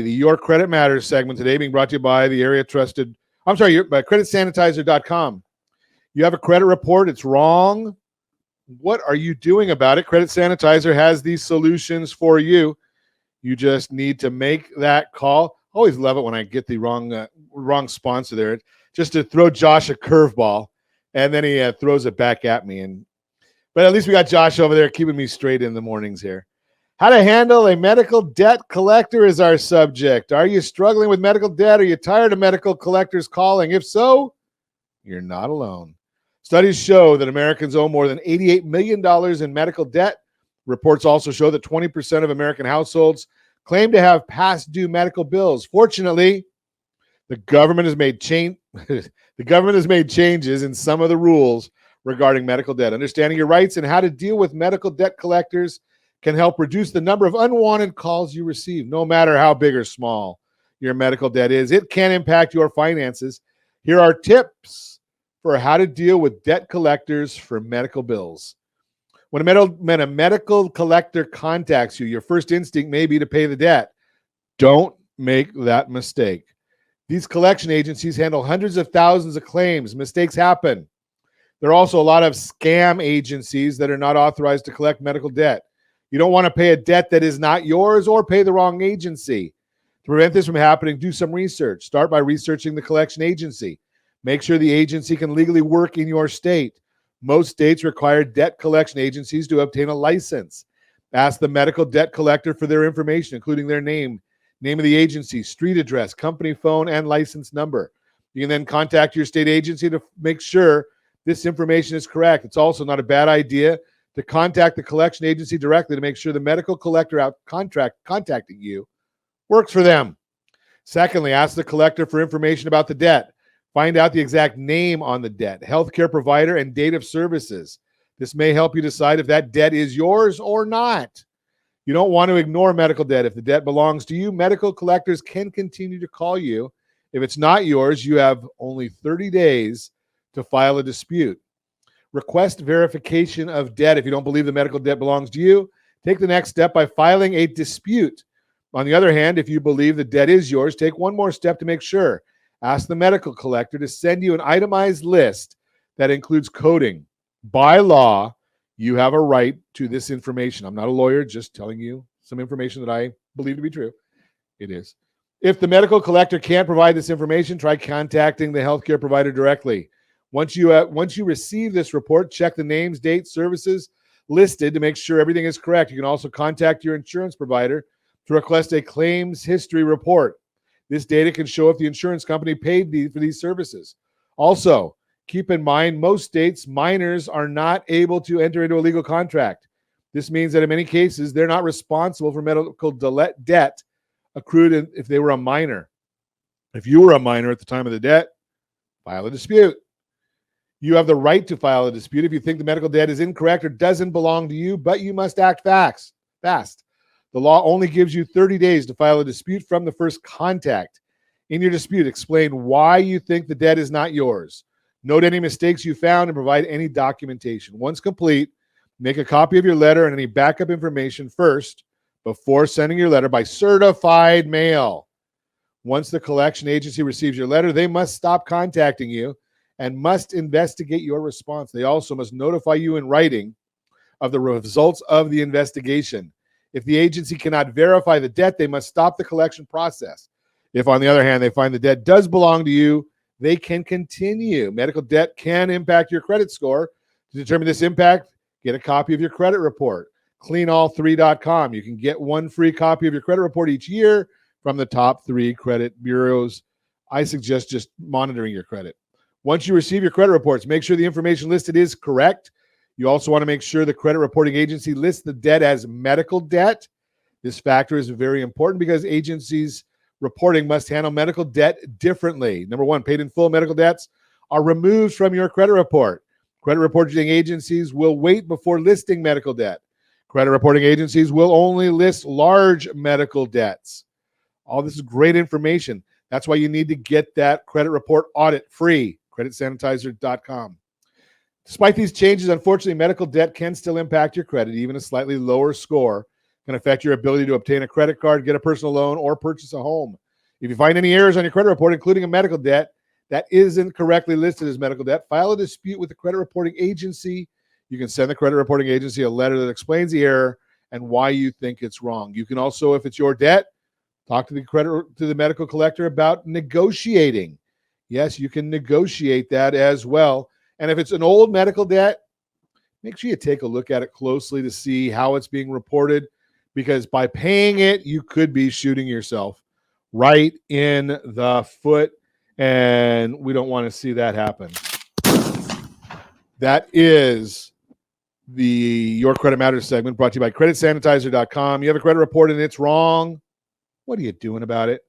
Your Credit Matters segment today being brought to you by the area trusted, by creditsanitizer.com. You have a credit report, it's wrong. What are you doing about it? Credit Sanitizer has these solutions for you. You just need to make that call. I always love it when I get the wrong sponsor there, just to throw Josh a curveball, and then he throws it back at me. But at least we got Josh over there keeping me straight in the mornings here. How to handle a medical debt collector is our subject. Are you struggling with medical debt? Are you tired of medical collectors calling? If so, you're not alone. Studies show that Americans owe more than $88 million in medical debt. Reports also show that 20% of American households claim to have past due medical bills. Fortunately, the government has made changes in some of the rules regarding medical debt. Understanding your rights and how to deal with medical debt collectors can help reduce the number of unwanted calls you receive. No matter how big or small your medical debt is, it can impact your finances. Here are tips for how to deal with debt collectors for medical bills. When a medical collector contacts you, your first instinct may be to pay the debt. Don't make that mistake. These collection agencies handle hundreds of thousands of claims. Mistakes happen. There are also a lot of scam agencies that are not authorized to collect medical debt. You don't want to pay a debt that is not yours or pay the wrong agency. To prevent this from happening, do some research. Start by researching the collection agency. Make sure the agency can legally work in your state. Most states require debt collection agencies to obtain a license. Ask the medical debt collector for their information, including their name of the agency, street address, company phone, and license number. You can then contact your state agency to make sure this information is correct. It's also not a bad idea to contact the collection agency directly to make sure the medical collector contacting you works for them. Secondly, ask the collector for information about the debt. Find out the exact name on the debt, healthcare provider, and date of services. This may help you decide if that debt is yours or not. You don't want to ignore medical debt. If the debt belongs to you, medical collectors can continue to call you. If it's not yours, you have only 30 days to file a dispute. Request verification of debt. If you don't believe the medical debt belongs to you, take the next step by filing a dispute. On the other hand, if you believe the debt is yours, take one more step to make sure. Ask the medical collector to send you an itemized list that includes coding. By law, you have a right to this information. I'm not a lawyer, just telling you some information that I believe to be true. It is. If the medical collector can't provide this information, try contacting the healthcare provider directly. Once you receive this report, check the names, dates, services listed to make sure everything is correct. You can also contact your insurance provider to request a claims history report. This data can show if the insurance company paid for these services. Also, keep in mind, most states, minors are not able to enter into a legal contract. This means that in many cases, they're not responsible for medical debt accrued if they were a minor. If you were a minor at the time of the debt, file a dispute. You have the right to file a dispute if you think the medical debt is incorrect or doesn't belong to you, but you must act fast. The law only gives you 30 days to file a dispute from the first contact. In your dispute, explain why you think the debt is not yours. Note any mistakes you found and provide any documentation. Once complete, make a copy of your letter and any backup information first before sending your letter by certified mail. Once the collection agency receives your letter, they must stop contacting you and must investigate your response. They also must notify you in writing of the results of the investigation. If the agency cannot verify the debt, they must stop the collection process. If, on the other hand, they find the debt does belong to you, they can continue. Medical debt can impact your credit score. To determine this impact, get a copy of your credit report. Cleanall3.com. You can get one free copy of your credit report each year from the top 3 credit bureaus. I suggest just monitoring your credit. Once you receive your credit reports, make sure the information listed is correct. You also want to make sure the credit reporting agency lists the debt as medical debt. This factor is very important because agencies reporting must handle medical debt differently. Number one, paid in full medical debts are removed from your credit report. Credit reporting agencies will wait before listing medical debt. Credit reporting agencies will only list large medical debts. All this is great information. That's why you need to get that credit report audit free. creditsanitizer.com. Despite these changes, unfortunately, medical debt can still impact your credit. Even a slightly lower score can affect your ability to obtain a credit card, get a personal loan, or purchase a home. If you find any errors on your credit report, including a medical debt that isn't correctly listed as medical debt, file a dispute with the credit reporting agency. You can send the credit reporting agency a letter that explains the error and why you think it's wrong. You can also, if it's your debt, talk to the medical collector about negotiating. Yes, you can negotiate that as well. And if it's an old medical debt, make sure you take a look at it closely to see how it's being reported, because by paying it, you could be shooting yourself right in the foot, and we don't want to see that happen. That is the Your Credit Matters segment brought to you by creditsanitizer.com. You have a credit report and it's wrong. What are you doing about it?